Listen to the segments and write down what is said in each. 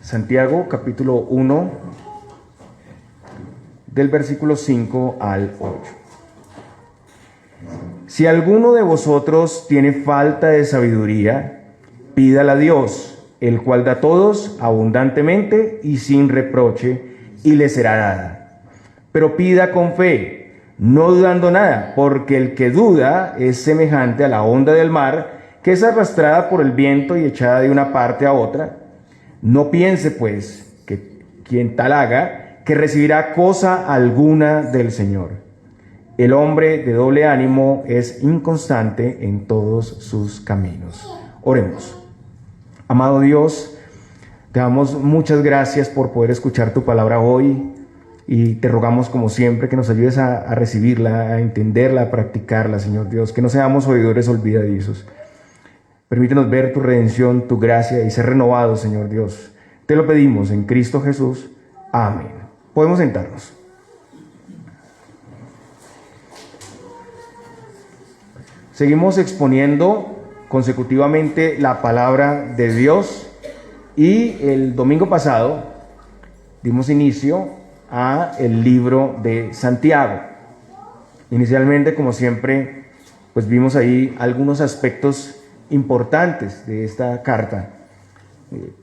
Santiago capítulo 1, del versículo 5 al 8. Si alguno de vosotros tiene falta de sabiduría, pídala a Dios, el cual da a todos abundantemente y sin reproche, y le será dada. Pero pida con fe, no dudando nada, porque el que duda es semejante a la onda del mar, que es arrastrada por el viento y echada de una parte a otra. No piense, pues, que quien tal haga, que recibirá cosa alguna del Señor. El hombre de doble ánimo es inconstante en todos sus caminos. Oremos. Amado Dios, te damos muchas gracias por poder escuchar tu palabra hoy y te rogamos como siempre que nos ayudes a recibirla, a entenderla, a practicarla, Señor Dios, que no seamos oidores olvidadizos. Permítenos ver tu redención, tu gracia y ser renovados, Señor Dios. Te lo pedimos en Cristo Jesús. Amén. Podemos sentarnos. Seguimos exponiendo consecutivamente la palabra de Dios y el domingo pasado dimos inicio a el libro de Santiago. Inicialmente, como siempre, pues vimos ahí algunos aspectos importantes de esta carta.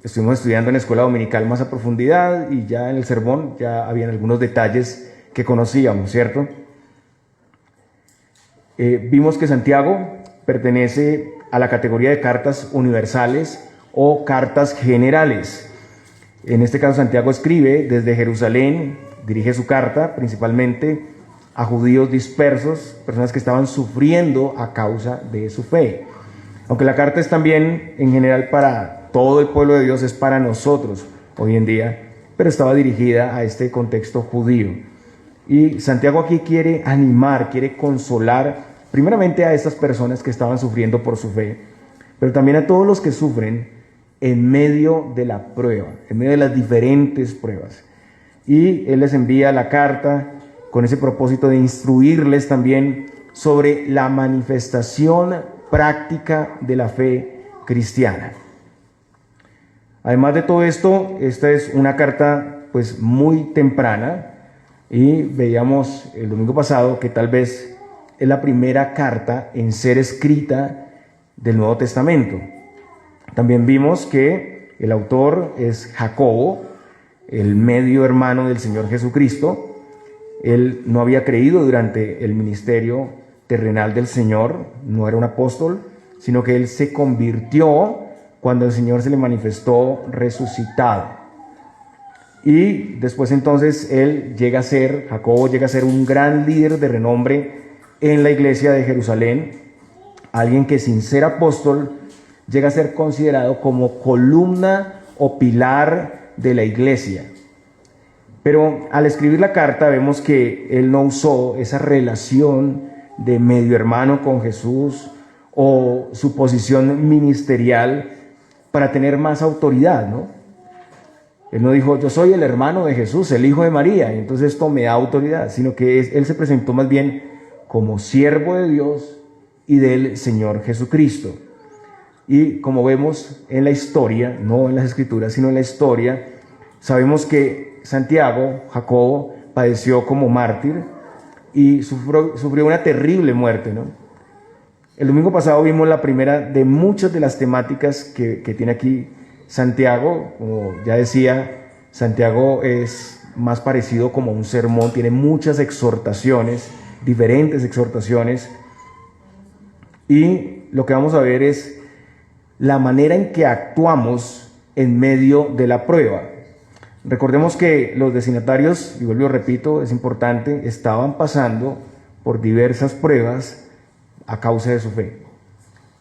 Estuvimos estudiando en la escuela dominical más a profundidad y ya en el sermón ya habían algunos detalles que conocíamos, ¿cierto? Vimos que Santiago pertenece a la categoría de cartas universales o cartas generales. En este caso, Santiago escribe desde Jerusalén, dirige su carta principalmente a judíos dispersos, personas que estaban sufriendo a causa de su fe. Aunque la carta es también en general para todo el pueblo de Dios, es para nosotros hoy en día, pero estaba dirigida a este contexto judío. Y Santiago aquí quiere animar, quiere consolar primeramente a estas personas que estaban sufriendo por su fe, pero también a todos los que sufren en medio de la prueba, en medio de las diferentes pruebas. Y él les envía la carta con ese propósito de instruirles también sobre la manifestación práctica de la fe cristiana. Además de todo esto, esta es una carta pues muy temprana y veíamos el domingo pasado que tal vez es la primera carta en ser escrita del Nuevo Testamento. También vimos que el autor es Jacobo, el medio hermano del Señor Jesucristo. Él no había creído durante el ministerio terrenal del Señor, no era un apóstol, sino que él se convirtió cuando el Señor se le manifestó resucitado. Y después entonces Jacobo llega a ser un gran líder de renombre en la iglesia de Jerusalén, alguien que sin ser apóstol llega a ser considerado como columna o pilar de la iglesia. Pero al escribir la carta vemos que él no usó esa relación de medio hermano con Jesús o su posición ministerial para tener más autoridad, ¿no? Él no dijo, yo soy el hermano de Jesús, el hijo de María, y entonces esto me da autoridad, sino que él se presentó más bien como siervo de Dios y del Señor Jesucristo. Y como vemos en la historia, no en las escrituras, sino en la historia, sabemos que Santiago, Jacobo, padeció como mártir y sufrió una terrible muerte, ¿no? El domingo pasado vimos la primera de muchas de las temáticas que tiene aquí Santiago. Como ya decía, Santiago es más parecido como un sermón, tiene muchas exhortaciones, diferentes exhortaciones, y lo que vamos a ver es la manera en que actuamos en medio de la prueba. Recordemos que los destinatarios, y vuelvo y repito, es importante, estaban pasando por diversas pruebas a causa de su fe.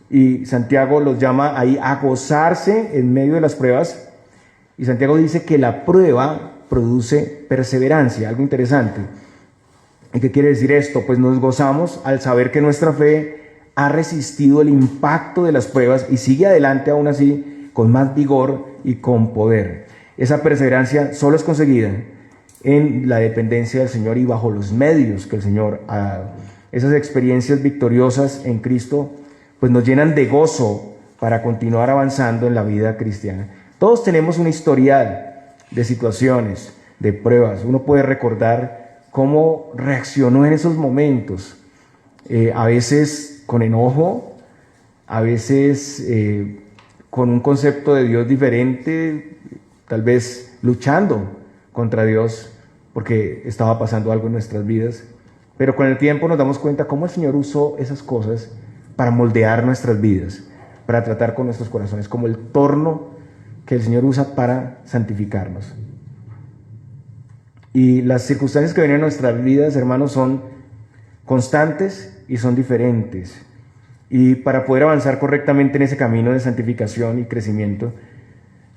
Y Santiago los llama ahí a gozarse en medio de las pruebas. Y Santiago dice que la prueba produce perseverancia, algo interesante. ¿Y qué quiere decir esto? Pues nos gozamos al saber que nuestra fe ha resistido el impacto de las pruebas y sigue adelante aún así con más vigor y con poder. Esa perseverancia solo es conseguida en la dependencia del Señor y bajo los medios que el Señor ha dado. Esas experiencias victoriosas en Cristo pues nos llenan de gozo para continuar avanzando en la vida cristiana. Todos tenemos un historial de situaciones, de pruebas. Uno puede recordar cómo reaccionó en esos momentos, a veces con enojo, a veces con un concepto de Dios diferente, tal vez luchando contra Dios porque estaba pasando algo en nuestras vidas. Pero con el tiempo nos damos cuenta cómo el Señor usó esas cosas para moldear nuestras vidas, para tratar con nuestros corazones, como el torno que el Señor usa para santificarnos. Y las circunstancias que vienen en nuestras vidas, hermanos, son constantes y son diferentes. Y para poder avanzar correctamente en ese camino de santificación y crecimiento,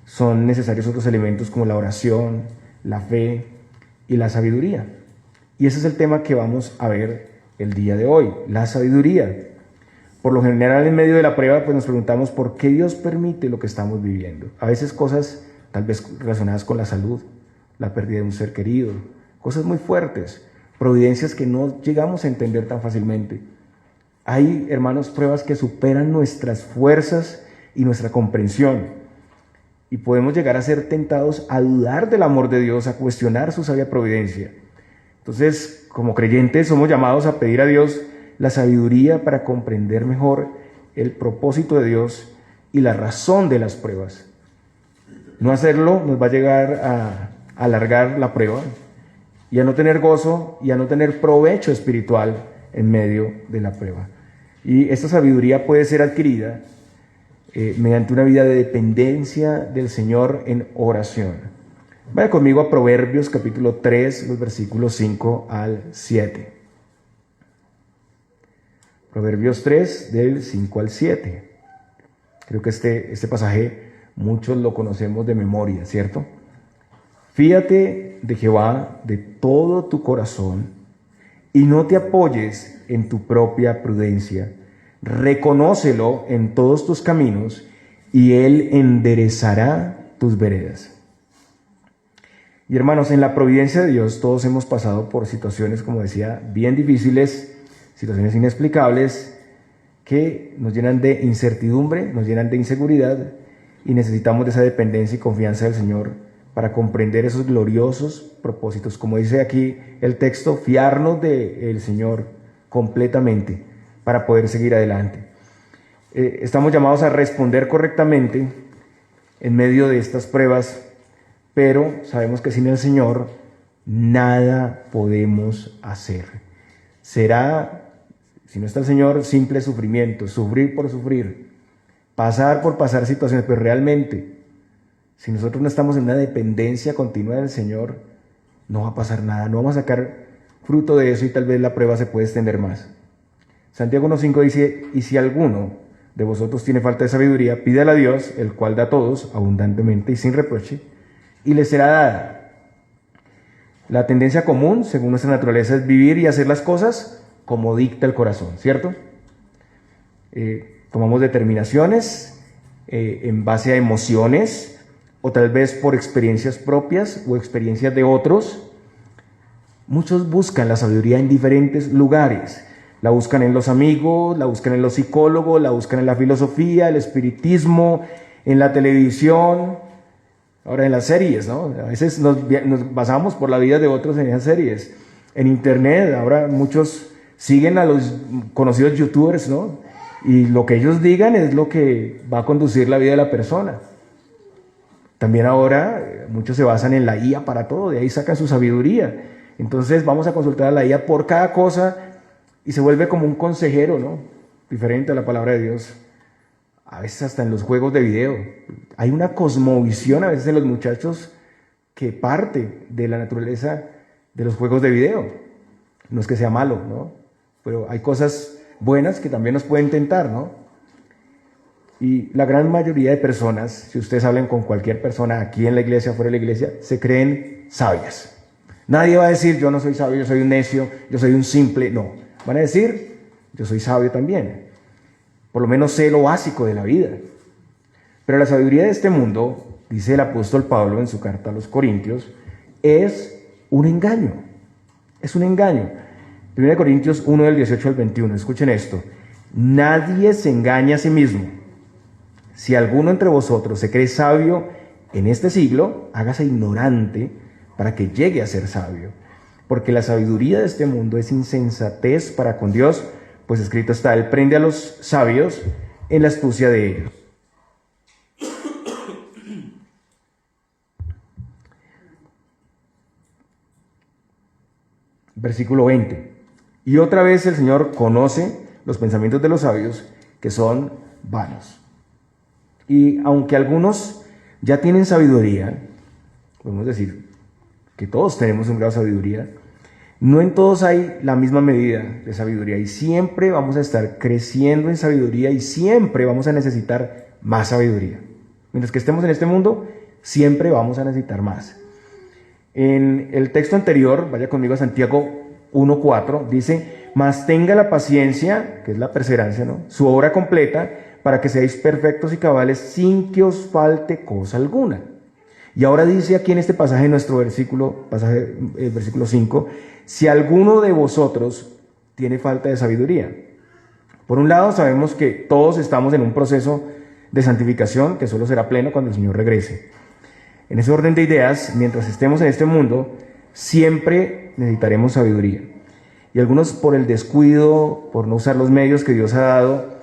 son necesarios otros elementos como la oración, la fe y la sabiduría. Y ese es el tema que vamos a ver el día de hoy, la sabiduría. Por lo general, en medio de la prueba, pues nos preguntamos por qué Dios permite lo que estamos viviendo. A veces cosas tal vez relacionadas con la salud, la pérdida de un ser querido, cosas muy fuertes, providencias que no llegamos a entender tan fácilmente. Hay, hermanos, pruebas que superan nuestras fuerzas y nuestra comprensión. Y podemos llegar a ser tentados a dudar del amor de Dios, a cuestionar su sabia providencia. Entonces, como creyentes, somos llamados a pedir a Dios la sabiduría para comprender mejor el propósito de Dios y la razón de las pruebas. No hacerlo nos va a llegar a alargar la prueba y a no tener gozo y a no tener provecho espiritual en medio de la prueba. Y esta sabiduría puede ser adquirida mediante una vida de dependencia del Señor en oración. Vaya conmigo a Proverbios capítulo 3, los versículos 5 al 7. Proverbios 3, del 5 al 7. Creo que este pasaje muchos lo conocemos de memoria, ¿cierto? Fíate de Jehová de todo tu corazón y no te apoyes en tu propia prudencia. Reconócelo en todos tus caminos y Él enderezará tus veredas. Y hermanos, en la providencia de Dios todos hemos pasado por situaciones, como decía, bien difíciles, situaciones inexplicables que nos llenan de incertidumbre, nos llenan de inseguridad y necesitamos de esa dependencia y confianza del Señor para comprender esos gloriosos propósitos. Como dice aquí el texto, fiarnos del Señor completamente para poder seguir adelante. Estamos llamados a responder correctamente en medio de estas pruebas, pero sabemos que sin el Señor nada podemos hacer. Será, si no está el Señor, simple sufrimiento, sufrir por sufrir, pasar por pasar situaciones, pero realmente, si nosotros no estamos en una dependencia continua del Señor, no va a pasar nada, no vamos a sacar fruto de eso y tal vez la prueba se puede extender más. Santiago 1:5 dice, y si alguno de vosotros tiene falta de sabiduría, pídala a Dios, el cual da a todos abundantemente y sin reproche, y le será dada. La tendencia común, según nuestra naturaleza, es vivir y hacer las cosas como dicta el corazón, ¿cierto? Tomamos determinaciones en base a emociones, o tal vez por experiencias propias o experiencias de otros. Muchos buscan la sabiduría en diferentes lugares. La buscan en los amigos, la buscan en los psicólogos, la buscan en la filosofía, el espiritismo, en la televisión, ahora en las series, ¿no? A veces nos basamos por la vida de otros en esas series. En internet, ahora muchos siguen a los conocidos youtubers, ¿no? Y lo que ellos digan es lo que va a conducir la vida de la persona. También ahora muchos se basan en la IA para todo, de ahí sacan su sabiduría. Entonces vamos a consultar a la IA por cada cosa y se vuelve como un consejero, ¿no? Diferente a la palabra de Dios. A veces hasta en los juegos de video. Hay una cosmovisión a veces en los muchachos que parte de la naturaleza de los juegos de video. No es que sea malo, ¿no? Pero hay cosas buenas que también nos pueden tentar, ¿no? Y la gran mayoría de personas, si ustedes hablan con cualquier persona aquí en la iglesia, fuera de la iglesia, se creen sabias. Nadie va a decir, yo no soy sabio, yo soy un necio, yo soy un simple. No, van a decir, yo soy sabio también. Por lo menos sé lo básico de la vida. Pero la sabiduría de este mundo, dice el apóstol Pablo en su carta a los Corintios, es un engaño. Es un engaño. 1 Corintios 1, del 18 al 21. Escuchen esto. Nadie se engaña a sí mismo. Si alguno entre vosotros se cree sabio en este siglo, hágase ignorante para que llegue a ser sabio. Porque la sabiduría de este mundo es insensatez para con Dios, pues escrito está, Él prende a los sabios en la astucia de ellos. Versículo 20. Y otra vez el Señor conoce los pensamientos de los sabios, que son vanos. Y aunque algunos ya tienen sabiduría, podemos decir que todos tenemos un grado de sabiduría, no en todos hay la misma medida de sabiduría, y siempre vamos a estar creciendo en sabiduría y siempre vamos a necesitar más sabiduría. Mientras que estemos en este mundo, siempre vamos a necesitar más. En el texto anterior, vaya conmigo a Santiago 1:4, dice, mas tenga la paciencia, que es la perseverancia, ¿no?, su obra completa, para que seáis perfectos y cabales sin que os falte cosa alguna. Y ahora dice aquí en este pasaje, nuestro versículo 5, si alguno de vosotros tiene falta de sabiduría. Por un lado, sabemos que todos estamos en un proceso de santificación que solo será pleno cuando el Señor regrese. En ese orden de ideas, mientras estemos en este mundo, siempre necesitaremos sabiduría. Y algunos, por el descuido, por no usar los medios que Dios ha dado,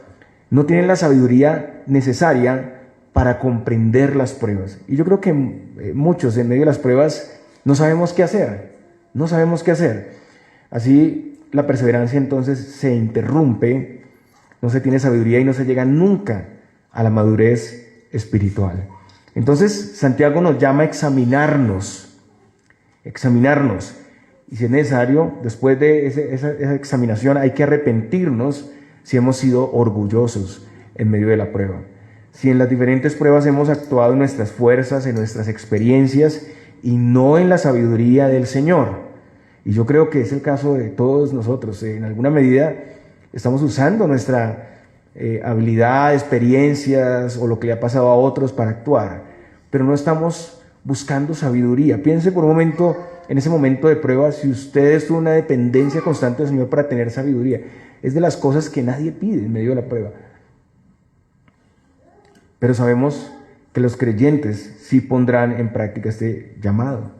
no tienen la sabiduría necesaria para comprender las pruebas. Y yo creo que muchos en medio de las pruebas no sabemos qué hacer. No sabemos qué hacer. Así la perseverancia entonces se interrumpe, no se tiene sabiduría y no se llega nunca a la madurez espiritual. Entonces Santiago nos llama a examinarnos. Y si es necesario, después de esa examinación hay que arrepentirnos si hemos sido orgullosos en medio de la prueba. Si en las diferentes pruebas hemos actuado en nuestras fuerzas, en nuestras experiencias y no en la sabiduría del Señor. Y yo creo que es el caso de todos nosotros. En alguna medida estamos usando nuestra habilidad, experiencias o lo que le ha pasado a otros para actuar, pero no estamos buscando sabiduría. Piense por un momento en ese momento de prueba, si usted tuvo una dependencia constante del Señor para tener sabiduría. Es de las cosas que nadie pide en medio de la prueba. Pero sabemos que los creyentes sí pondrán en práctica este llamado.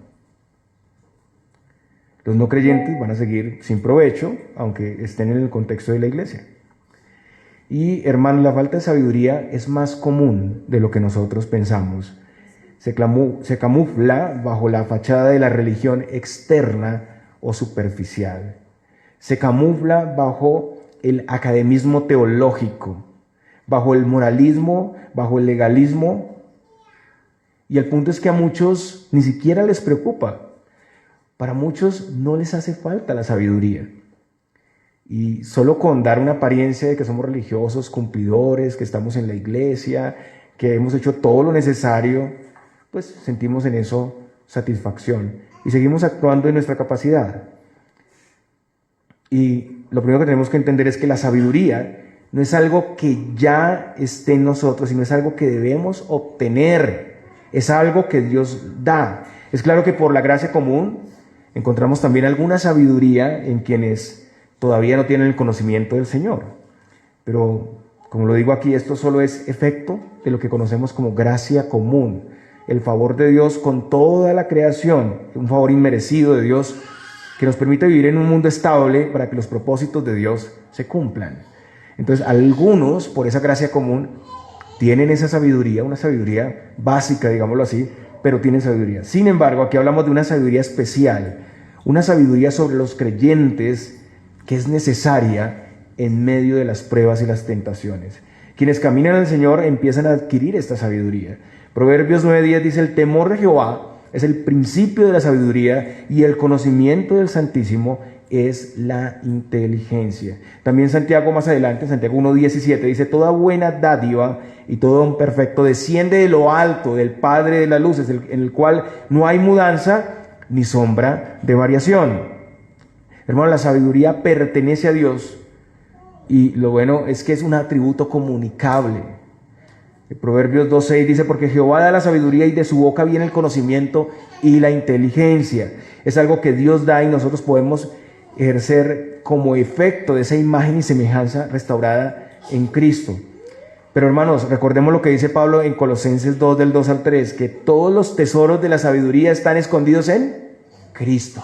Los no creyentes van a seguir sin provecho, aunque estén en el contexto de la iglesia. Y hermanos, la falta de sabiduría es más común de lo que nosotros pensamos. Se camufla bajo la fachada de la religión externa o superficial. Se camufla bajo el academismo teológico, bajo el moralismo, bajo el legalismo. Y el punto es que a muchos ni siquiera les preocupa. Para muchos no les hace falta la sabiduría. Y solo con dar una apariencia de que somos religiosos, cumplidores, que estamos en la iglesia, que hemos hecho todo lo necesario, pues sentimos en eso satisfacción. Y seguimos actuando en nuestra capacidad. Y lo primero que tenemos que entender es que la sabiduría no es algo que ya esté en nosotros, sino es algo que debemos obtener. Es algo que Dios da. Es claro que por la gracia común encontramos también alguna sabiduría en quienes todavía no tienen el conocimiento del Señor. Pero, como lo digo aquí, esto solo es efecto de lo que conocemos como gracia común. El favor de Dios con toda la creación, un favor inmerecido de Dios que nos permite vivir en un mundo estable para que los propósitos de Dios se cumplan. Entonces, algunos, por esa gracia común, tienen esa sabiduría, una sabiduría básica, digámoslo así, pero tienen sabiduría. Sin embargo, aquí hablamos de una sabiduría especial, una sabiduría sobre los creyentes que es necesaria en medio de las pruebas y las tentaciones. Quienes caminan al Señor empiezan a adquirir esta sabiduría. Proverbios 9:10 dice, el temor de Jehová es el principio de la sabiduría y el conocimiento del Santísimo es la inteligencia. También Santiago más adelante, Santiago 1:17 dice, toda buena dádiva y todo don perfecto desciende de lo alto, del Padre de las luces, en el cual no hay mudanza ni sombra de variación. Hermano, la sabiduría pertenece a Dios y lo bueno es que es un atributo comunicable. Proverbios 2:6 dice, porque Jehová da la sabiduría y de su boca viene el conocimiento y la inteligencia. Es algo que Dios da y nosotros podemos ejercer como efecto de esa imagen y semejanza restaurada en Cristo. Pero hermanos, recordemos lo que dice Pablo en Colosenses 2, del 2 al 3, que todos los tesoros de la sabiduría están escondidos en Cristo.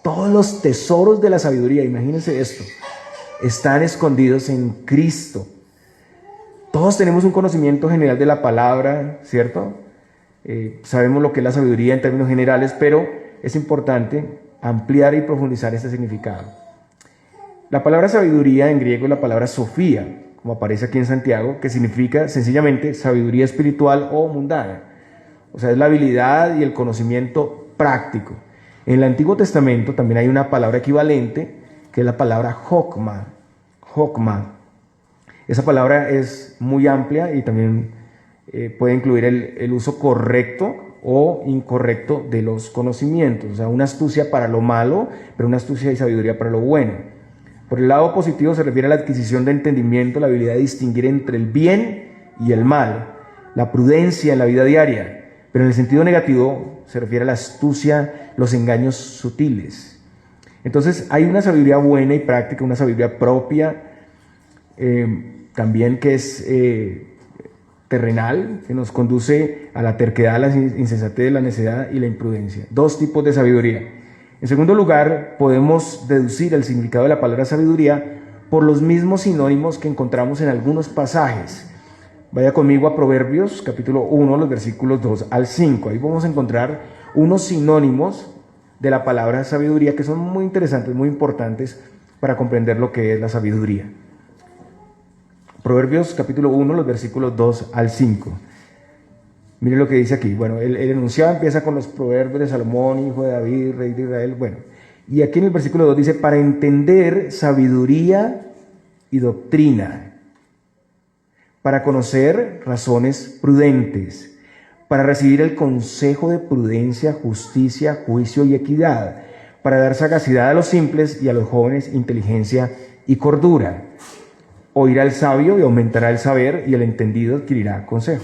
Todos los tesoros de la sabiduría, imagínense esto, están escondidos en Cristo. Todos tenemos un conocimiento general de la palabra, ¿cierto? Sabemos lo que es la sabiduría en términos generales, pero es importante ampliar y profundizar este significado. La palabra sabiduría en griego es la palabra sofía, como aparece aquí en Santiago, que significa sencillamente sabiduría espiritual o mundana. O sea, es la habilidad y el conocimiento práctico. En el Antiguo Testamento también hay una palabra equivalente, que es la palabra jokma. Jokma. Esa palabra es muy amplia y también puede incluir el uso correcto o incorrecto de los conocimientos. O sea, una astucia para lo malo, pero una astucia y sabiduría para lo bueno. Por el lado positivo se refiere a la adquisición de entendimiento, la habilidad de distinguir entre el bien y el mal, la prudencia en la vida diaria. Pero en el sentido negativo se refiere a la astucia, los engaños sutiles. Entonces hay una sabiduría buena y práctica, una sabiduría propia, también que es terrenal, que nos conduce a la terquedad, a la insensatez, la necedad y la imprudencia. Dos tipos de sabiduría. En segundo lugar, podemos deducir el significado de la palabra sabiduría por los mismos sinónimos que encontramos en algunos pasajes. Vaya conmigo a Proverbios, capítulo 1, los versículos 2 al 5. Ahí vamos a encontrar unos sinónimos de la palabra sabiduría que son muy interesantes, muy importantes para comprender lo que es la sabiduría. Proverbios, capítulo 1, los versículos 2 al 5. Mire lo que dice aquí. Bueno, el enunciado empieza con los proverbios de Salomón, hijo de David, rey de Israel. Bueno, y aquí en el versículo 2 dice, para entender sabiduría y doctrina, para conocer razones prudentes, para recibir el consejo de prudencia, justicia, juicio y equidad, para dar sagacidad a los simples y a los jóvenes inteligencia y cordura. Oirá el sabio y aumentará el saber, y el entendido adquirirá consejo.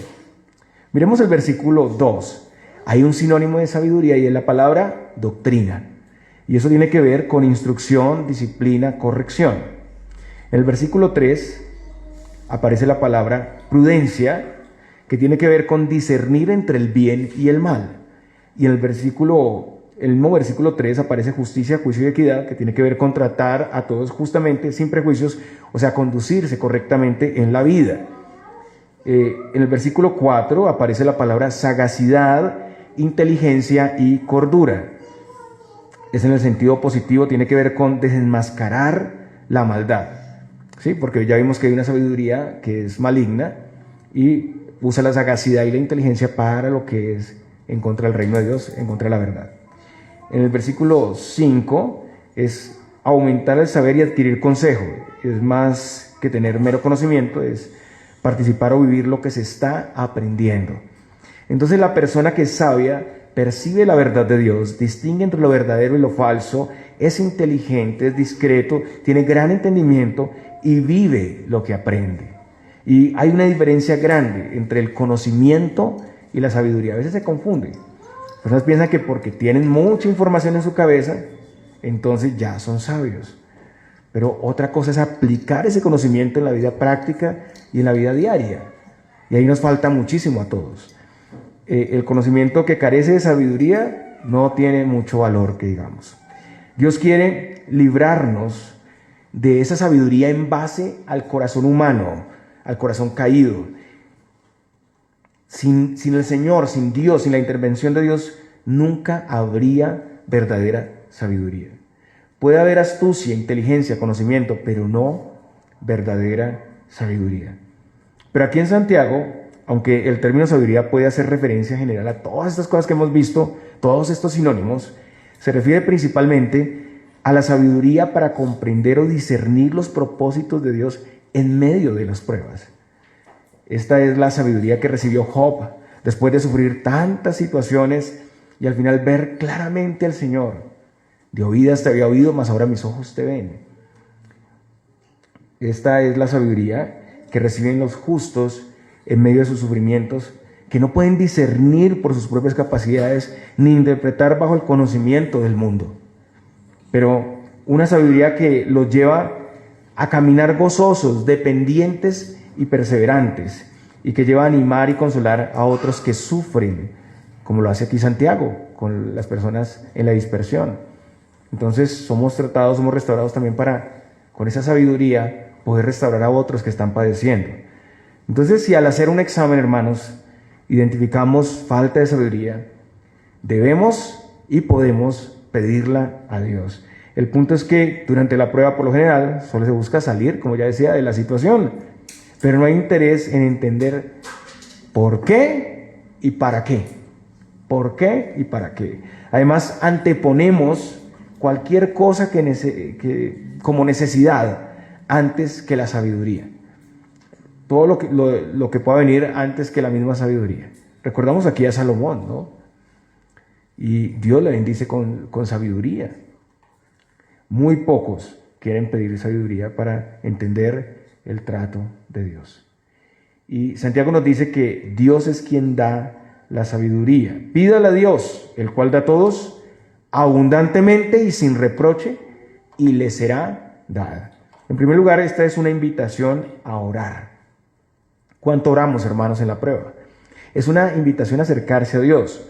Miremos el versículo 2. Hay un sinónimo de sabiduría y es la palabra doctrina. Y eso tiene que ver con instrucción, disciplina, corrección. En el versículo 3 aparece la palabra prudencia, que tiene que ver con discernir entre el bien y el mal. Y en el mismo versículo 3 aparece justicia, juicio y equidad, que tiene que ver con tratar a todos justamente, sin prejuicios, o sea, conducirse correctamente en la vida. En el versículo 4 aparece la palabra sagacidad, inteligencia y cordura. Es en el sentido positivo, tiene que ver con desenmascarar la maldad. ¿Sí? Porque ya vimos que hay una sabiduría que es maligna y usa la sagacidad y la inteligencia para lo que es en contra del reino de Dios, en contra de la verdad. En el versículo 5 es aumentar el saber y adquirir consejo. Es más que tener mero conocimiento, es participar o vivir lo que se está aprendiendo. Entonces la persona que es sabia percibe la verdad de Dios, distingue entre lo verdadero y lo falso, es inteligente, es discreto, tiene gran entendimiento y vive lo que aprende. Y hay una diferencia grande entre el conocimiento y la sabiduría. A veces se confunde. Las personas piensan que porque tienen mucha información en su cabeza, entonces ya son sabios. Pero otra cosa es aplicar ese conocimiento en la vida práctica y en la vida diaria. Y ahí nos falta muchísimo a todos. El conocimiento que carece de sabiduría no tiene mucho valor, que digamos. Dios quiere librarnos de esa sabiduría en base al corazón humano, al corazón caído. Sin el Señor, sin Dios, sin la intervención de Dios, nunca habría verdadera sabiduría. Puede haber astucia, inteligencia, conocimiento, pero no verdadera sabiduría. Pero aquí en Santiago, aunque el término sabiduría puede hacer referencia general a todas estas cosas que hemos visto, todos estos sinónimos, se refiere principalmente a la sabiduría para comprender o discernir los propósitos de Dios en medio de las pruebas. Esta es la sabiduría que recibió Job después de sufrir tantas situaciones y al final ver claramente al Señor. De oídas te había oído, mas ahora mis ojos te ven. Esta es la sabiduría que reciben los justos en medio de sus sufrimientos, que no pueden discernir por sus propias capacidades ni interpretar bajo el conocimiento del mundo. Pero una sabiduría que los lleva a caminar gozosos, dependientes y perseverantes, y que lleva a animar y consolar a otros que sufren, como lo hace aquí Santiago, con las personas en la dispersión. Entonces somos tratados, somos restaurados también para, con esa sabiduría, poder restaurar a otros que están padeciendo. Entonces, si al hacer un examen, hermanos, identificamos falta de sabiduría, debemos y podemos pedirla a Dios. El punto es que durante la prueba, por lo general, solo se busca salir, como ya decía, de la situación, pero no hay interés en entender por qué y para qué. ¿Por qué y para qué? Además, anteponemos cualquier cosa como necesidad antes que la sabiduría. Todo lo que pueda venir antes que la misma sabiduría. Recordamos aquí a Salomón, ¿no? Y Dios le bendice con sabiduría. Muy pocos quieren pedir sabiduría para entender el trato de Dios. Y Santiago nos dice que Dios es quien da la sabiduría. Pídala a Dios, el cual da a todos abundantemente y sin reproche, y le será dada. En primer lugar, esta es una invitación a orar. ¿Cuánto oramos, hermanos, en la prueba? Es una invitación a acercarse a Dios.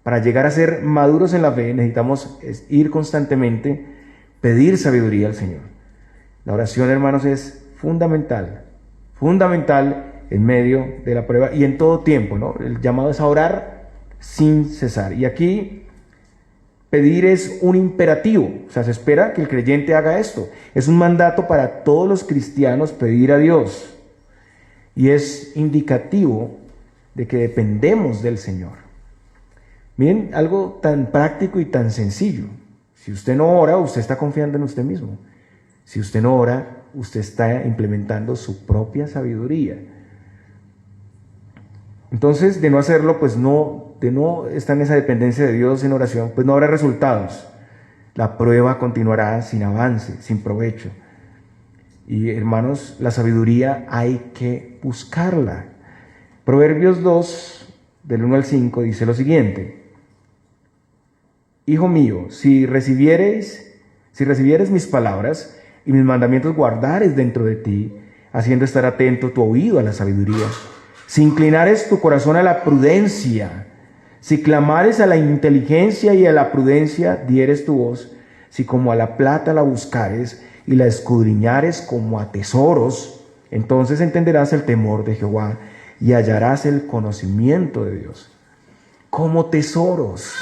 Para llegar a ser maduros en la fe necesitamos ir constantemente, pedir sabiduría al Señor. La oración, hermanos, es fundamental en medio de la prueba y en todo tiempo, ¿no? El llamado es a orar sin cesar. Y aquí pedir es un imperativo, o sea, se espera que el creyente haga esto. Es un mandato para todos los cristianos pedir a Dios. Y es indicativo de que dependemos del Señor. Miren, algo tan práctico y tan sencillo. Si usted no ora, usted está confiando en usted mismo. Si usted no ora, usted está implementando su propia sabiduría. Entonces, de no hacerlo, pues de no estar en esa dependencia de Dios en oración, pues no habrá resultados. La prueba continuará sin avance, sin provecho. Y hermanos, la sabiduría hay que buscarla. Proverbios 2, del 1 al 5, dice lo siguiente: Hijo mío, si recibieres mis palabras y mis mandamientos guardares dentro de ti, haciendo estar atento tu oído a la sabiduría, si inclinares tu corazón a la prudencia, si clamares a la inteligencia y a la prudencia dieres tu voz, si como a la plata la buscares y la escudriñares como a tesoros, entonces entenderás el temor de Jehová y hallarás el conocimiento de Dios. Como tesoros.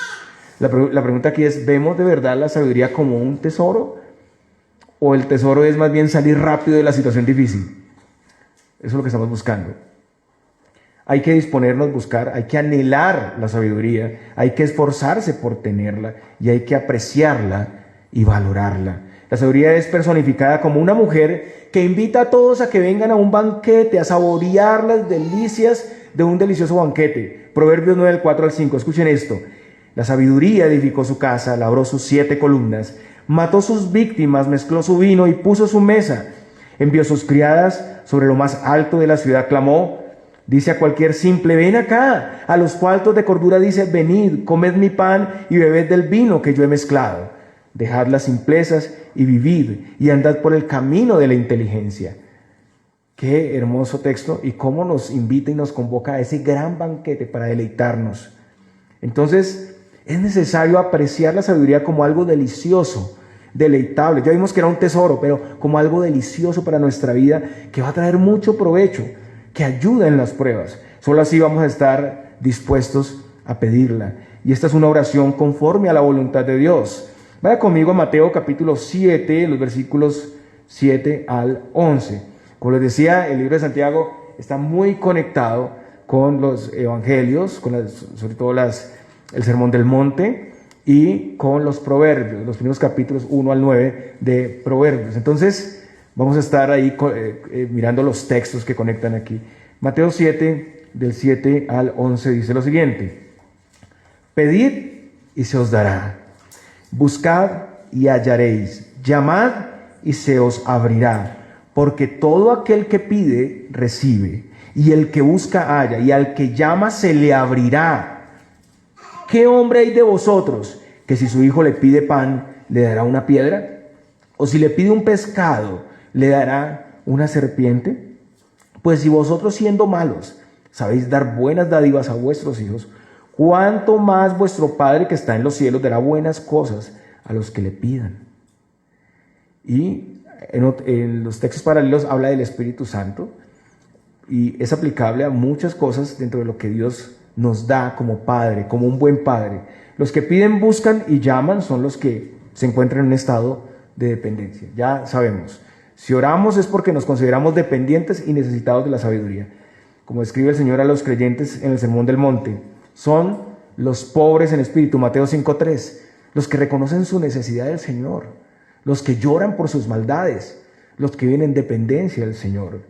La pregunta aquí es, ¿vemos de verdad la sabiduría como un tesoro? ¿O el tesoro es más bien salir rápido de la situación difícil? Eso es lo que estamos buscando. Hay que disponernos a buscar, hay que anhelar la sabiduría, hay que esforzarse por tenerla y hay que apreciarla y valorarla. La sabiduría es personificada como una mujer que invita a todos a que vengan a un banquete, a saborear las delicias de un delicioso banquete. Proverbios 9, del 4 al 5. Escuchen esto. La sabiduría edificó su casa, labró sus 7 columnas, mató sus víctimas, mezcló su vino y puso su mesa. Envió sus criadas sobre lo más alto de la ciudad, clamó. Dice a cualquier simple, ven acá. A los faltos de cordura dice, venid, comed mi pan y bebed del vino que yo he mezclado. Dejad las simplezas y vivid y andad por el camino de la inteligencia. Qué hermoso texto y cómo nos invita y nos convoca a ese gran banquete para deleitarnos. Entonces, es necesario apreciar la sabiduría como algo delicioso, deleitable. Ya vimos que era un tesoro, pero como algo delicioso para nuestra vida que va a traer mucho provecho, que ayuda en las pruebas. Solo así vamos a estar dispuestos a pedirla. Y esta es una oración conforme a la voluntad de Dios. Vaya conmigo a Mateo capítulo 7, los versículos 7 al 11. Como les decía, el libro de Santiago está muy conectado con los evangelios, sobre todo el Sermón del Monte y con los proverbios, los primeros capítulos 1 al 9 de Proverbios. Entonces, vamos a estar ahí mirando los textos que conectan aquí. Mateo 7, del 7 al 11, dice lo siguiente: Pedid y se os dará, buscad y hallaréis, llamad y se os abrirá, porque todo aquel que pide, recibe, y el que busca, halla, y al que llama, se le abrirá. ¿Qué hombre hay de vosotros que si su hijo le pide pan, le dará una piedra? ¿O si le pide un pescado, le dará una serpiente? Pues si vosotros siendo malos sabéis dar buenas dádivas a vuestros hijos, cuánto más vuestro Padre que está en los cielos dará buenas cosas a los que le pidan. Y en los textos paralelos habla del Espíritu Santo y es aplicable a muchas cosas dentro de lo que Dios nos da como Padre, como un buen Padre. Los que piden, buscan y llaman son los que se encuentran en un estado de dependencia. Ya sabemos, si oramos es porque nos consideramos dependientes y necesitados de la sabiduría. Como escribe el Señor a los creyentes en el Sermón del Monte, son los pobres en espíritu, Mateo 5:3, los que reconocen su necesidad del Señor, los que lloran por sus maldades, los que viven en dependencia del Señor.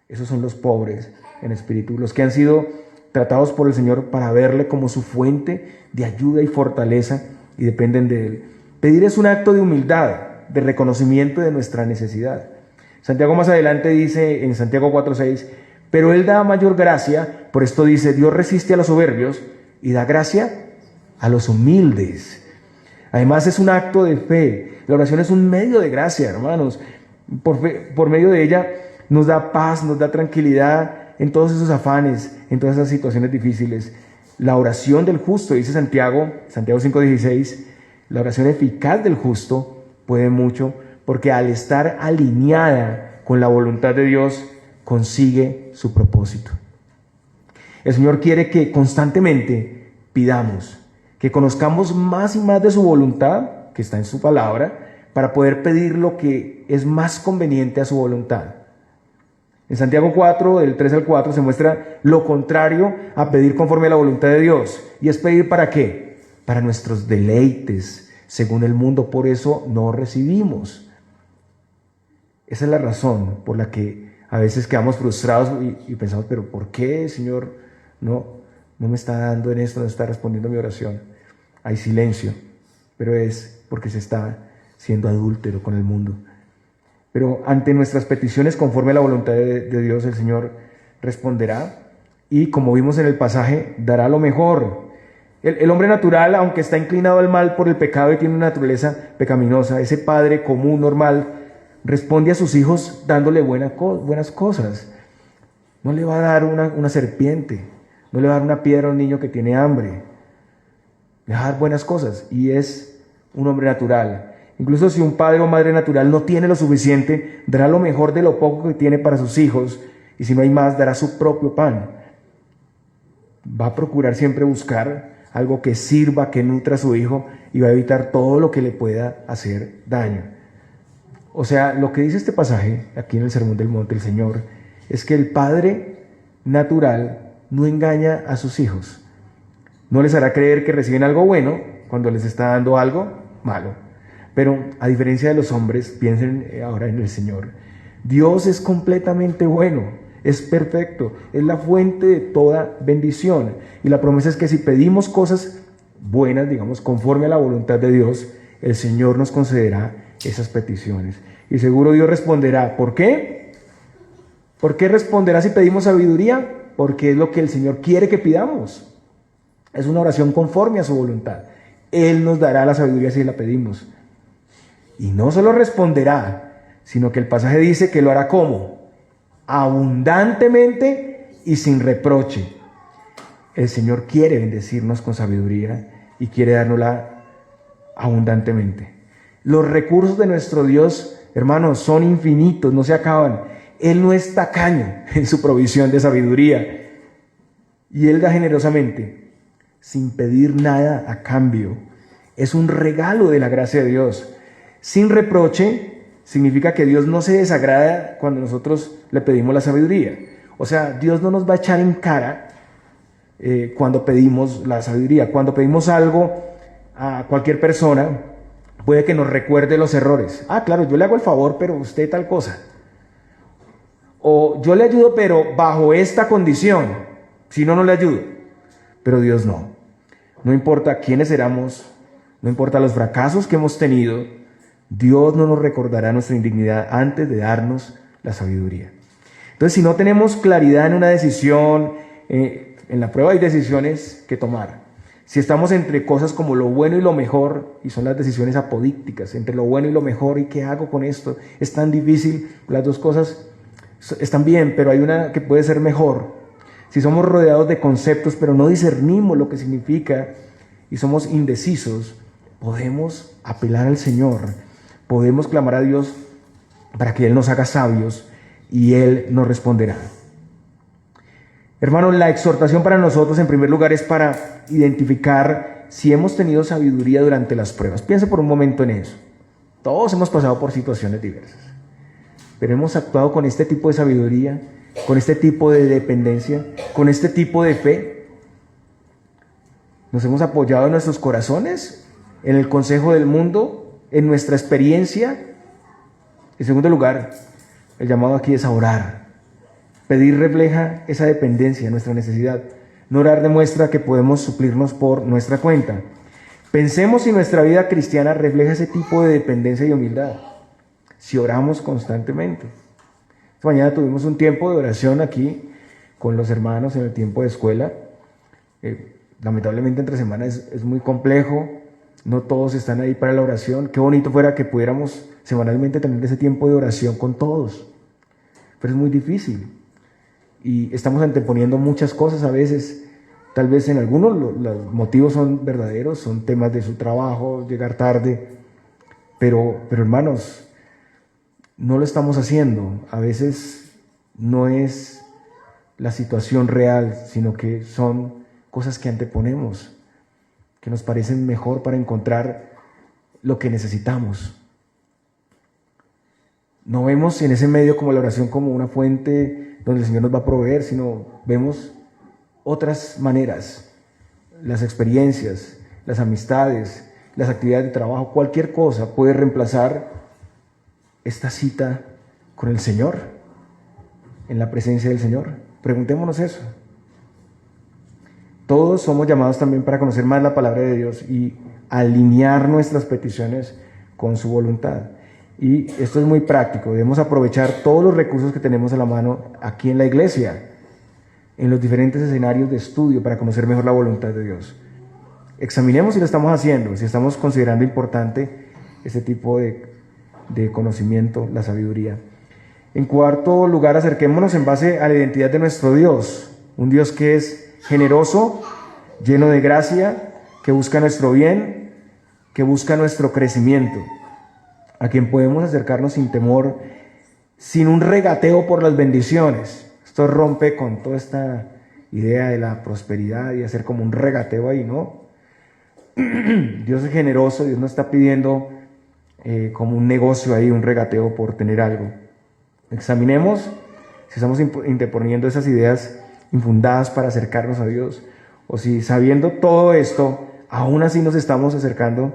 Esos son los pobres en espíritu, los que han sido tratados por el Señor para verle como su fuente de ayuda y fortaleza y dependen de Él. Pedir es un acto de humildad, de reconocimiento de nuestra necesidad. Santiago más adelante dice en Santiago 4:6, pero Él da mayor gracia, por esto dice, Dios resiste a los soberbios y da gracia a los humildes. Además es un acto de fe. La oración es un medio de gracia, hermanos. Por medio de ella nos da paz, nos da tranquilidad en todos esos afanes, en todas esas situaciones difíciles. La oración del justo, dice Santiago 5:16, la oración eficaz del justo puede mucho, porque al estar alineada con la voluntad de Dios, consigue su propósito. El Señor quiere que constantemente pidamos, que conozcamos más y más de su voluntad, que está en su palabra, para poder pedir lo que es más conveniente a su voluntad. En Santiago 4, del 3 al 4, se muestra lo contrario a pedir conforme a la voluntad de Dios. ¿Y es pedir para qué? Para nuestros deleites, según el mundo. Por eso no recibimos. Esa es la razón por la que a veces quedamos frustrados y pensamos, pero ¿por qué, Señor, no me está dando en esto, no está respondiendo a mi oración? Hay silencio, pero es porque se está siendo adúltero con el mundo. Pero ante nuestras peticiones conforme a la voluntad de Dios, el Señor responderá y, como vimos en el pasaje, dará lo mejor. El hombre natural, aunque está inclinado al mal por el pecado y tiene una naturaleza pecaminosa, ese padre común, normal, responde a sus hijos dándole buenas cosas. No le va a dar una serpiente, no le va a dar una piedra a un niño que tiene hambre. Le va a dar buenas cosas y es un hombre natural. Incluso si un padre o madre natural no tiene lo suficiente, dará lo mejor de lo poco que tiene para sus hijos, y si no hay más, dará su propio pan. Va a procurar siempre buscar algo que sirva, que nutra a su hijo, y va a evitar todo lo que le pueda hacer daño. O sea, lo que dice este pasaje, aquí en el Sermón del Monte, el Señor, es que el padre natural no engaña a sus hijos. No les hará creer que reciben algo bueno cuando les está dando algo malo. Pero a diferencia de los hombres, piensen ahora en el Señor. Dios es completamente bueno, es perfecto, es la fuente de toda bendición. Y la promesa es que si pedimos cosas buenas, digamos, conforme a la voluntad de Dios, el Señor nos concederá esas peticiones. Y seguro Dios responderá. ¿Por qué? ¿Por qué responderá si pedimos sabiduría? Porque es lo que el Señor quiere que pidamos. Es una oración conforme a su voluntad. Él nos dará la sabiduría si la pedimos. Y no solo responderá, sino que el pasaje dice que lo hará ¿cómo? Abundantemente y sin reproche. El Señor quiere bendecirnos con sabiduría y quiere dárnosla abundantemente. Los recursos de nuestro Dios, hermanos, son infinitos, no se acaban. Él no es tacaño en su provisión de sabiduría. Y Él da generosamente, sin pedir nada a cambio. Es un regalo de la gracia de Dios. Sin reproche significa que Dios no se desagrada cuando nosotros le pedimos la sabiduría. O sea, Dios no nos va a echar en cara cuando pedimos la sabiduría. Cuando pedimos algo a cualquier persona, puede que nos recuerde los errores. Ah, claro, yo le hago el favor, pero usted tal cosa. O yo le ayudo, pero bajo esta condición. Si no, no le ayudo. Pero Dios no. No importa quiénes éramos, no importa los fracasos que hemos tenido, Dios no nos recordará nuestra indignidad antes de darnos la sabiduría. Entonces, si no tenemos claridad en una decisión, en la prueba hay decisiones que tomar. Si estamos entre cosas como lo bueno y lo mejor, y son las decisiones apodícticas, entre lo bueno y lo mejor, ¿y qué hago con esto? Es tan difícil las dos cosas. están bien, pero hay una que puede ser mejor. Si somos rodeados de conceptos, pero no discernimos lo que significa y somos indecisos, podemos apelar al Señor, podemos clamar a Dios para que Él nos haga sabios y Él nos responderá. Hermanos, la exhortación para nosotros en primer lugar es para identificar si hemos tenido sabiduría durante las pruebas. Piensa por un momento en eso. Todos hemos pasado por situaciones diversas, pero hemos actuado con este tipo de sabiduría, con este tipo de dependencia, con este tipo de fe. Nos hemos apoyado en nuestros corazones, en el consejo del mundo, en nuestra experiencia. En segundo lugar, el llamado aquí es a orar. Pedir refleja esa dependencia, nuestra necesidad. No orar demuestra que podemos suplirnos por nuestra cuenta. Pensemos si nuestra vida cristiana refleja ese tipo de dependencia y humildad, si oramos constantemente. Esta mañana tuvimos un tiempo de oración aquí con los hermanos en el tiempo de escuela. Lamentablemente entre semana es muy complejo, no todos están ahí para la oración. Qué bonito fuera que pudiéramos semanalmente tener ese tiempo de oración con todos, pero es muy difícil y estamos anteponiendo muchas cosas a veces. Tal vez en algunos los motivos son verdaderos, son temas de su trabajo, llegar tarde, pero hermanos, no lo estamos haciendo. A veces no es la situación real, sino que son cosas que anteponemos, que nos parecen mejor para encontrar lo que necesitamos. No vemos en ese medio como la oración como una fuente donde el Señor nos va a proveer, sino vemos otras maneras, las experiencias, las amistades, las actividades de trabajo, cualquier cosa puede reemplazar esta cita con el Señor, en la presencia del Señor. Preguntémonos eso. Todos somos llamados también para conocer más la palabra de Dios y alinear nuestras peticiones con su voluntad. Y esto es muy práctico, debemos aprovechar todos los recursos que tenemos a la mano aquí en la iglesia, en los diferentes escenarios de estudio para conocer mejor la voluntad de Dios. Examinemos si lo estamos haciendo, si estamos considerando importante ese tipo de conocimiento, la sabiduría. En cuarto lugar, acerquémonos en base a la identidad de nuestro Dios, un Dios que es generoso, lleno de gracia, que busca nuestro bien, que busca nuestro crecimiento, a quien podemos acercarnos sin temor, sin un regateo por las bendiciones. Esto rompe con toda esta idea de la prosperidad y hacer como un regateo ahí, ¿no? Dios es generoso, Dios no está pidiendo como un negocio ahí, un regateo por tener algo. Examinemos si estamos interponiendo esas ideas infundadas para acercarnos a Dios, o si sabiendo todo esto, aún así nos estamos acercando,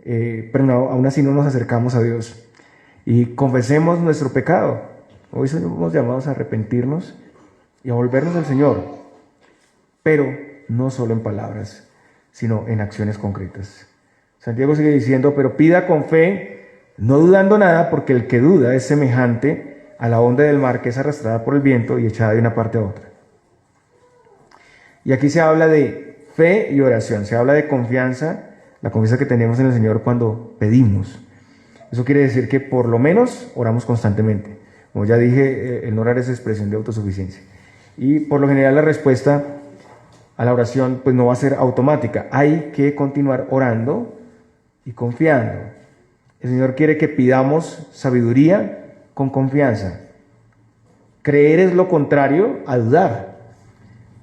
pero no, aún así no nos acercamos a Dios. Y confesemos nuestro pecado. Hoy somos llamados a arrepentirnos y a volvernos al Señor, pero no solo en palabras, sino en acciones concretas. Santiago sigue diciendo, pero pida con fe, no dudando nada, porque el que duda es semejante a la onda del mar que es arrastrada por el viento y echada de una parte a otra. Y aquí se habla de fe y oración, se habla de confianza, la confianza que tenemos en el Señor cuando pedimos. Eso quiere decir que por lo menos oramos constantemente. Como ya dije, el no orar es expresión de autosuficiencia. Y por lo general la respuesta a la oración pues no va a ser automática. Hay que continuar orando y confiando. El Señor quiere que pidamos sabiduría con confianza. Creer es lo contrario a dudar.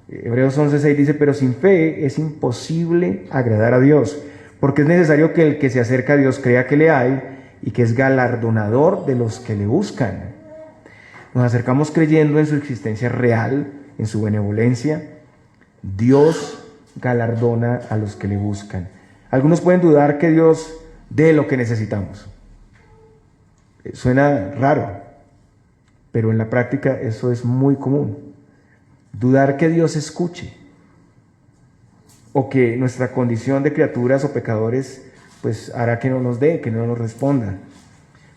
Hebreos 11:6 dice, pero sin fe es imposible agradar a Dios, porque es necesario que el que se acerca a Dios crea que le hay y que es galardonador de los que le buscan. Nos acercamos creyendo en su existencia real, en su benevolencia. Dios galardona a los que le buscan. Algunos pueden dudar que Dios dé lo que necesitamos. Suena raro, pero en la práctica eso es muy común. Dudar que Dios escuche o que nuestra condición de criaturas o pecadores pues hará que no nos dé, que no nos responda.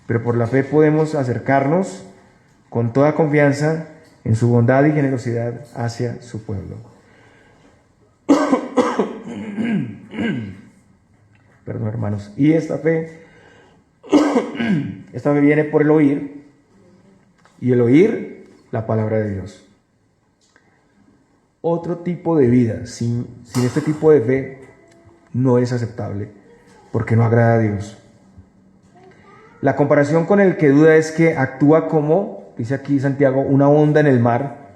Pero por la fe podemos acercarnos con toda confianza en su bondad y generosidad hacia su pueblo. Perdón, hermanos. Y esta fe viene por el oír y el oír la palabra de Dios. Otro tipo de vida sin este tipo de fe no es aceptable porque no agrada a Dios. La comparación con el que duda es que actúa como, dice aquí Santiago, una onda en el mar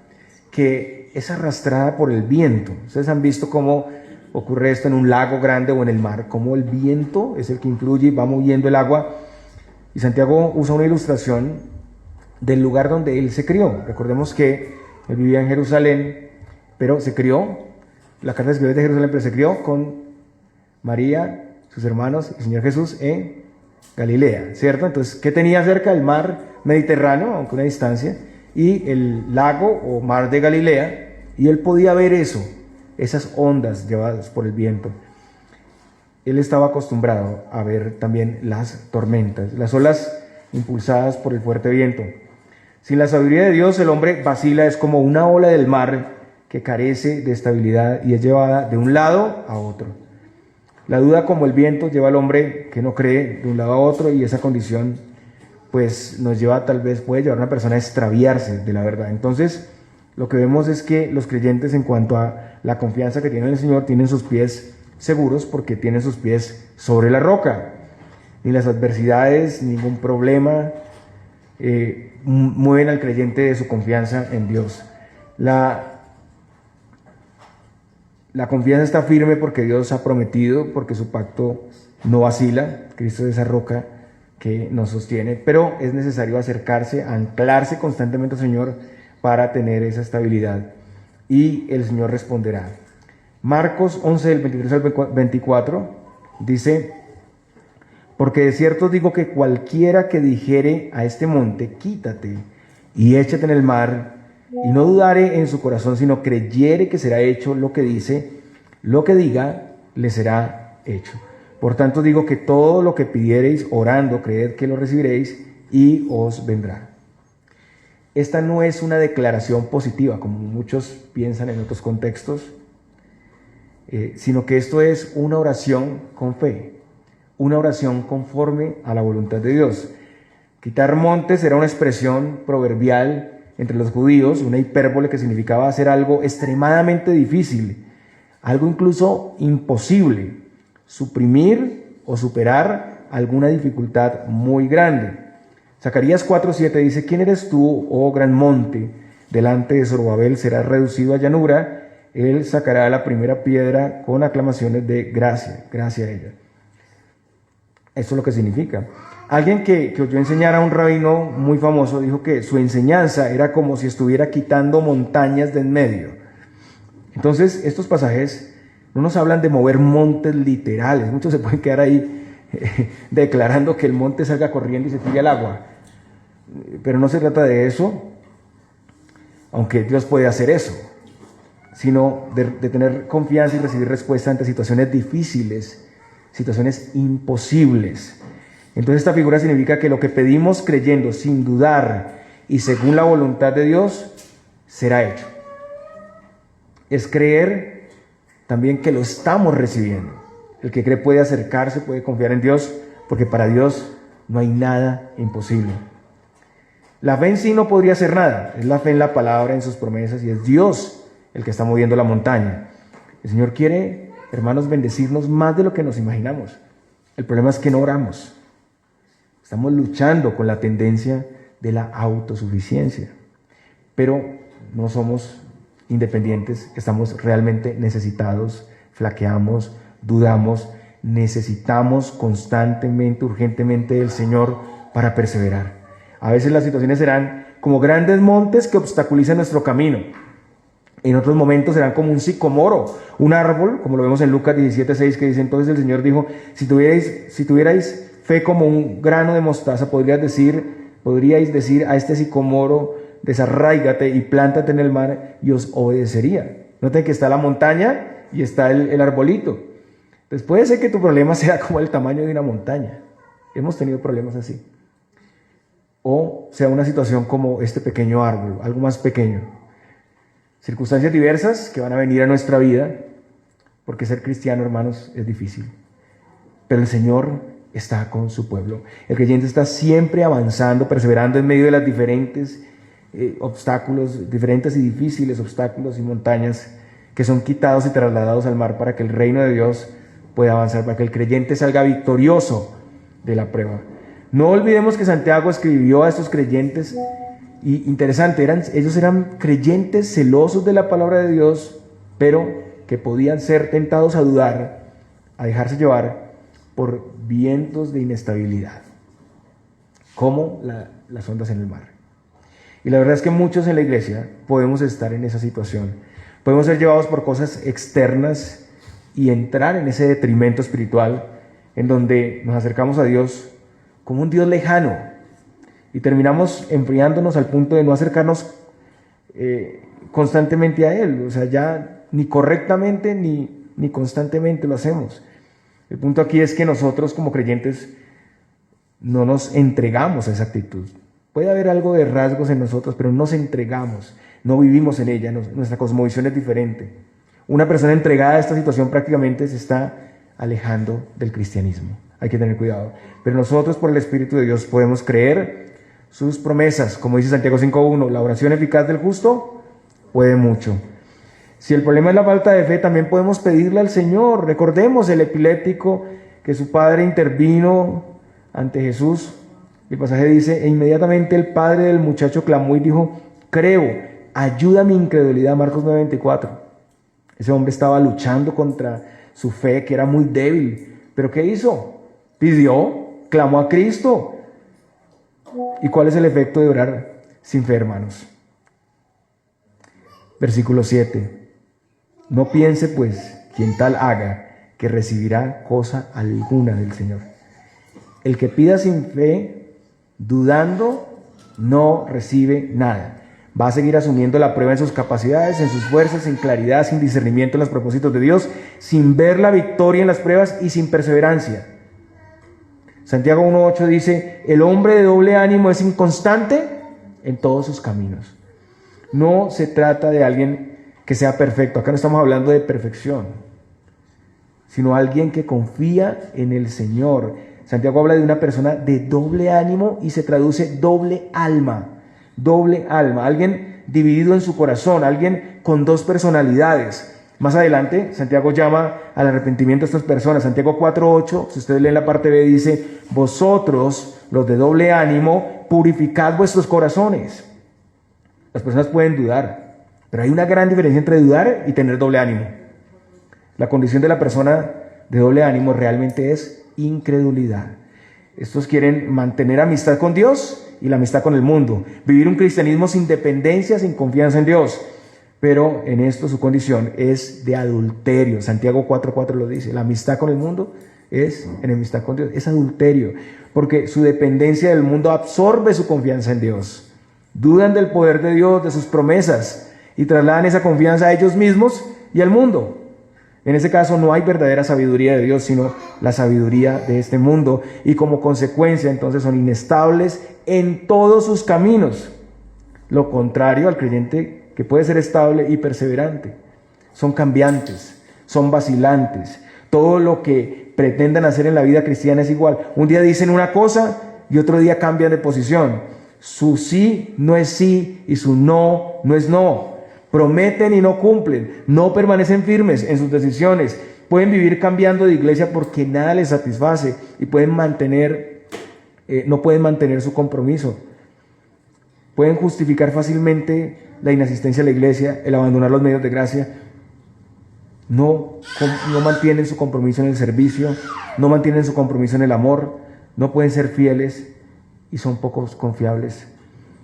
que es arrastrada por el viento. Ustedes han visto cómo ocurre esto en un lago grande o en el mar, cómo el viento es el que influye y va moviendo el agua. Y Santiago usa una ilustración del lugar donde él se crió. Recordemos que él vivía en Jerusalén, pero se crió, la carta escribe de Jerusalén, pero se crió con María, sus hermanos y el Señor Jesús en Galilea, ¿cierto? Entonces, ¿qué tenía cerca? El mar Mediterráneo, aunque una distancia, y el lago o mar de Galilea, y él podía ver eso, esas ondas llevadas por el viento. Él estaba acostumbrado a ver también las tormentas, las olas impulsadas por el fuerte viento. Sin la sabiduría de Dios, el hombre vacila, es como una ola del mar que carece de estabilidad y es llevada de un lado a otro. La duda, como el viento, lleva al hombre que no cree de un lado a otro, y esa condición pues nos lleva, tal vez puede llevar a una persona a extraviarse de la verdad. Entonces, lo que vemos es que los creyentes, en cuanto a la confianza que tienen en el Señor, tienen sus pies seguros porque tienen sus pies sobre la roca. Ni las adversidades, ningún problema mueven al creyente de su confianza en Dios. La confianza está firme porque Dios ha prometido, porque su pacto no vacila. Cristo es esa roca que nos sostiene, pero es necesario acercarse, anclarse constantemente al Señor para tener esa estabilidad, y el Señor responderá. Marcos 11, del 23 al 24, dice: porque de cierto digo que cualquiera que dijere a este monte, quítate y échate en el mar, y no dudare en su corazón, sino creyere que será hecho lo que dice, lo que diga, le será hecho. Por tanto digo que todo lo que pidiereis orando, creed que lo recibiréis y os vendrá. Esta no es una declaración positiva, como muchos piensan en otros contextos, sino que esto es una oración con fe, una oración conforme a la voluntad de Dios. Quitar montes era una expresión proverbial entre los judíos, una hipérbole que significaba hacer algo extremadamente difícil, algo incluso imposible, suprimir o superar alguna dificultad muy grande. Zacarías 4:7 dice: ¿quién eres tú, oh gran monte? Delante de Zorobabel serás reducido a llanura, él sacará la primera piedra con aclamaciones de gracia, gracia a ella. Esto es lo que significa. Alguien que oyó enseñar a un rabino muy famoso dijo que su enseñanza era como si estuviera quitando montañas de en medio. Entonces, estos pasajes no nos hablan de mover montes literales. Muchos se pueden quedar ahí declarando que el monte salga corriendo y se tire al agua. Pero no se trata de eso, aunque Dios puede hacer eso, sino de tener confianza y recibir respuesta ante situaciones difíciles, situaciones imposibles. Entonces, esta figura significa que lo que pedimos creyendo, sin dudar y según la voluntad de Dios, será hecho. Es creer también que lo estamos recibiendo. El que cree puede acercarse, puede confiar en Dios, porque para Dios no hay nada imposible. La fe en sí no podría hacer nada. Es la fe en la palabra, en sus promesas, y es Dios el que está moviendo la montaña. El Señor quiere, hermanos, bendecirnos más de lo que nos imaginamos. El problema es que no oramos. Estamos luchando con la tendencia de la autosuficiencia, pero no somos independientes, estamos realmente necesitados, flaqueamos, dudamos, necesitamos constantemente, urgentemente del Señor para perseverar. A veces las situaciones serán como grandes montes que obstaculizan nuestro camino. En otros momentos serán como un sicomoro, un árbol, como lo vemos en Lucas 17:6, que dice: entonces el Señor dijo, si tuvierais fe como un grano de mostaza, podríais decir a este sicomoro, desarráigate y plántate en el mar, y os obedecería. Noten que está la montaña y está el arbolito. Entonces puede ser que tu problema sea como el tamaño de una montaña. Hemos tenido problemas así. O sea una situación como este pequeño árbol, algo más pequeño. Circunstancias diversas que van a venir a nuestra vida, porque ser cristiano, hermanos, es difícil. Pero el Señor está con su pueblo. El creyente está siempre avanzando, perseverando en medio de las diferentes obstáculos, diferentes y difíciles obstáculos y montañas que son quitados y trasladados al mar para que el reino de Dios pueda avanzar, para que el creyente salga victorioso de la prueba. No olvidemos que Santiago escribió a estos creyentes, y interesante, ellos eran creyentes celosos de la palabra de Dios, pero que podían ser tentados a dudar, a dejarse llevar por vientos de inestabilidad, como las ondas en el mar. Y la verdad es que muchos en la iglesia podemos estar en esa situación. Podemos ser llevados por cosas externas y entrar en ese detrimento espiritual en donde nos acercamos a Dios como un Dios lejano y terminamos enfriándonos al punto de no acercarnos constantemente a Él. O sea, ya ni correctamente ni constantemente lo hacemos. El punto aquí es que nosotros como creyentes no nos entregamos a esa actitud. Puede haber algo de rasgos en nosotros, pero no nos entregamos, no vivimos en ella, nuestra cosmovisión es diferente. Una persona entregada a esta situación prácticamente se está alejando del cristianismo. Hay que tener cuidado. Pero nosotros, por el Espíritu de Dios, podemos creer sus promesas. Como dice Santiago 5.1, la oración eficaz del justo puede mucho. Si el problema es la falta de fe, también podemos pedirle al Señor. Recordemos el epiléptico que su padre intervino ante Jesús. El pasaje dice, e inmediatamente el padre del muchacho clamó y dijo, creo, ayuda a mi incredulidad. Marcos 9:24. Ese hombre estaba luchando contra su fe, que era muy débil. ¿Pero qué hizo? Pidió, clamó a Cristo. ¿Y cuál es el efecto de orar sin fe, hermanos? Versículo 7. No piense, pues, quien tal haga, que recibirá cosa alguna del Señor. El que pida sin fe, dudando, no recibe nada. Va a seguir asumiendo la prueba en sus capacidades, en sus fuerzas, sin claridad, sin discernimiento en los propósitos de Dios, sin ver la victoria en las pruebas y sin perseverancia. Santiago 1:8 dice, el hombre de doble ánimo es inconstante en todos sus caminos. No se trata de alguien que sea perfecto, acá no estamos hablando de perfección, sino alguien que confía en el Señor. Santiago habla de una persona de doble ánimo y se traduce doble alma, alguien dividido en su corazón, alguien con dos personalidades. Más adelante, Santiago llama al arrepentimiento a estas personas. Santiago 4:8, si ustedes leen la parte B, dice, vosotros, los de doble ánimo, purificad vuestros corazones. Las personas pueden dudar, pero hay una gran diferencia entre dudar y tener doble ánimo. La condición de la persona de doble ánimo realmente es incredulidad. Estos quieren mantener amistad con Dios y la amistad con el mundo, vivir un cristianismo sin dependencia, sin confianza en Dios. Pero en esto su condición es de adulterio. Santiago 4:4 lo dice. La amistad con el mundo es enemistad con Dios. Es adulterio, porque su dependencia del mundo absorbe su confianza en Dios. Dudan del poder de Dios, de sus promesas, y trasladan esa confianza a ellos mismos y al mundo. En ese caso no hay verdadera sabiduría de Dios, sino la sabiduría de este mundo. Y como consecuencia, entonces, son inestables en todos sus caminos. Lo contrario al creyente que puede ser estable y perseverante. Son cambiantes, son vacilantes. Todo lo que pretendan hacer en la vida cristiana es igual. Un día dicen una cosa y otro día cambian de posición. Su sí no es sí y su no no es no. Prometen y no cumplen. No permanecen firmes en sus decisiones. Pueden vivir cambiando de iglesia porque nada les satisface y no pueden mantener su compromiso. Pueden justificar fácilmente la inasistencia a la iglesia, el abandonar los medios de gracia. No mantienen su compromiso en el servicio, no mantienen su compromiso en el amor, no pueden ser fieles y son poco confiables.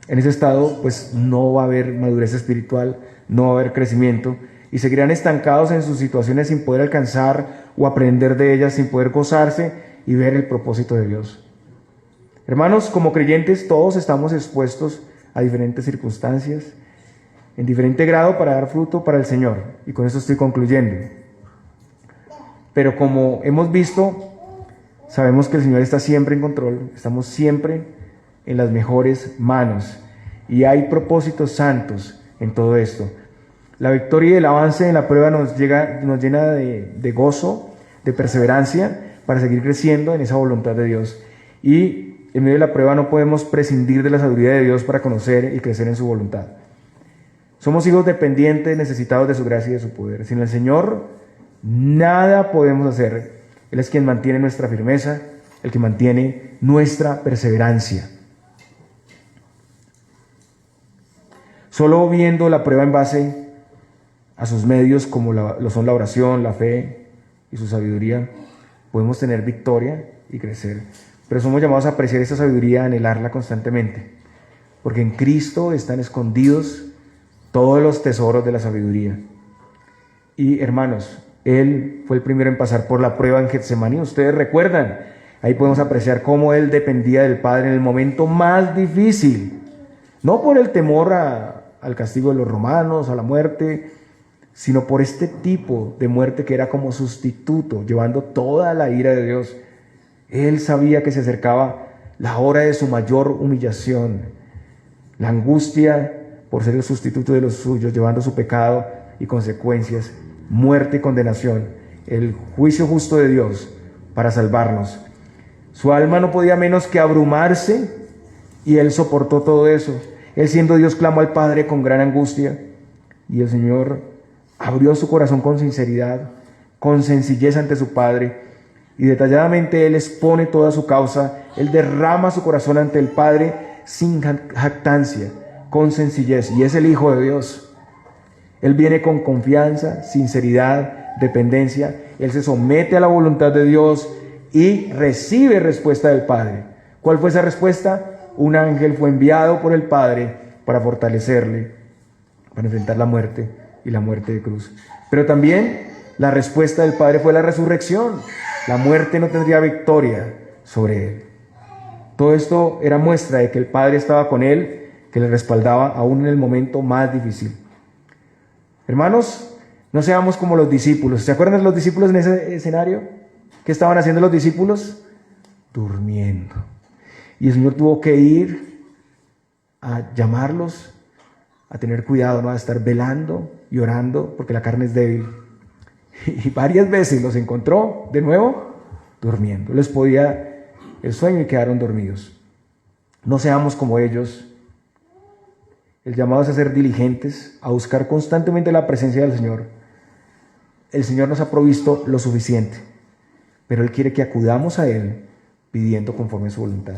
En ese estado, pues no va a haber madurez espiritual, no va a haber crecimiento y seguirán estancados en sus situaciones sin poder alcanzar o aprender de ellas, sin poder gozarse y ver el propósito de Dios. Hermanos, como creyentes todos estamos expuestos a diferentes circunstancias, en diferente grado para dar fruto para el Señor. Y con eso estoy concluyendo. Pero como hemos visto, sabemos que el Señor está siempre en control, estamos siempre en las mejores manos. Y hay propósitos santos en todo esto. La victoria y el avance en la prueba nos llena de gozo, de perseverancia, para seguir creciendo en esa voluntad de Dios. Y En medio de la prueba no podemos prescindir de la sabiduría de Dios para conocer y crecer en su voluntad. Somos hijos dependientes, necesitados de su gracia y de su poder. Sin el Señor, nada podemos hacer. Él es quien mantiene nuestra firmeza, el que mantiene nuestra perseverancia. Solo viendo la prueba en base a sus medios, como lo son la oración, la fe y su sabiduría, podemos tener victoria y crecer. Pero somos llamados a apreciar esta sabiduría, a anhelarla constantemente, porque en Cristo están escondidos todos los tesoros de la sabiduría. Y hermanos, Él fue el primero en pasar por la prueba en Getsemaní. Ustedes recuerdan, ahí podemos apreciar cómo Él dependía del Padre en el momento más difícil, no por el temor al castigo de los romanos, a la muerte, sino por este tipo de muerte que era como sustituto, llevando toda la ira de Dios. Él sabía que se acercaba la hora de su mayor humillación, la angustia por ser el sustituto de los suyos, llevando su pecado y consecuencias, muerte y condenación, el juicio justo de Dios para salvarnos. Su alma no podía menos que abrumarse y Él soportó todo eso. Él, siendo Dios, clamó al Padre con gran angustia, y el Señor abrió su corazón con sinceridad, con sencillez ante su Padre, y detalladamente Él expone toda su causa. Él derrama su corazón ante el Padre sin jactancia, con sencillez, y es el Hijo de Dios. Él viene con confianza, sinceridad, dependencia. Él se somete a la voluntad de Dios y recibe respuesta del Padre. ¿Cuál fue esa respuesta? Un ángel fue enviado por el Padre para fortalecerle, para enfrentar la muerte y la muerte de cruz. Pero también la respuesta del Padre fue la resurrección. La muerte no tendría victoria sobre Él. Todo esto era muestra de que el Padre estaba con Él, que le respaldaba aún en el momento más difícil. Hermanos, no seamos como los discípulos. ¿Se acuerdan de los discípulos en ese escenario? ¿Qué estaban haciendo los discípulos? Durmiendo. Y el Señor tuvo que ir a llamarlos, a tener cuidado, ¿no? A estar velando y orando, porque la carne es débil. Y varias veces los encontró de nuevo durmiendo. Les podía el sueño y quedaron dormidos. No seamos como ellos. El llamado es a ser diligentes, a buscar constantemente la presencia del Señor. El Señor nos ha provisto lo suficiente, pero Él quiere que acudamos a Él pidiendo conforme a su voluntad.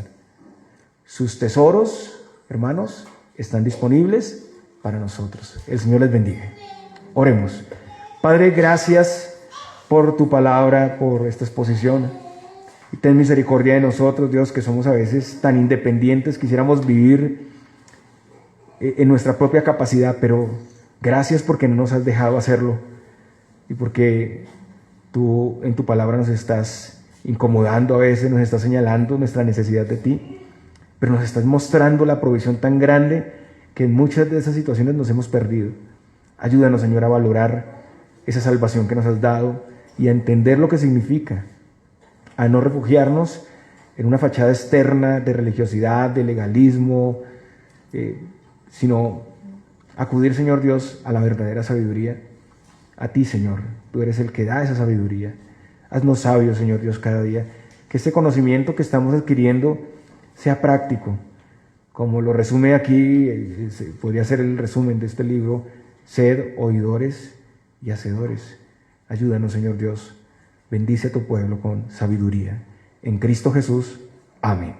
Sus tesoros, hermanos, están disponibles para nosotros. El Señor les bendiga. Oremos. Padre, gracias por tu palabra, por esta exposición. Y ten misericordia de nosotros, Dios, que somos a veces tan independientes, quisiéramos vivir en nuestra propia capacidad, pero gracias porque no nos has dejado hacerlo y porque tú en tu palabra nos estás incomodando a veces, nos estás señalando nuestra necesidad de ti, pero nos estás mostrando la provisión tan grande que en muchas de esas situaciones nos hemos perdido. Ayúdanos, Señor, a valorar esa salvación que nos has dado y a entender lo que significa, a no refugiarnos en una fachada externa de religiosidad, de legalismo, sino acudir, Señor Dios, a la verdadera sabiduría, a ti, Señor. Tú eres el que da esa sabiduría. Haznos sabios, Señor Dios, cada día. Que este conocimiento que estamos adquiriendo sea práctico. Como lo resume aquí, podría ser el resumen de este libro: sed oidores y hacedores. Ayúdanos, Señor Dios. Bendice a tu pueblo con sabiduría. En Cristo Jesús. Amén.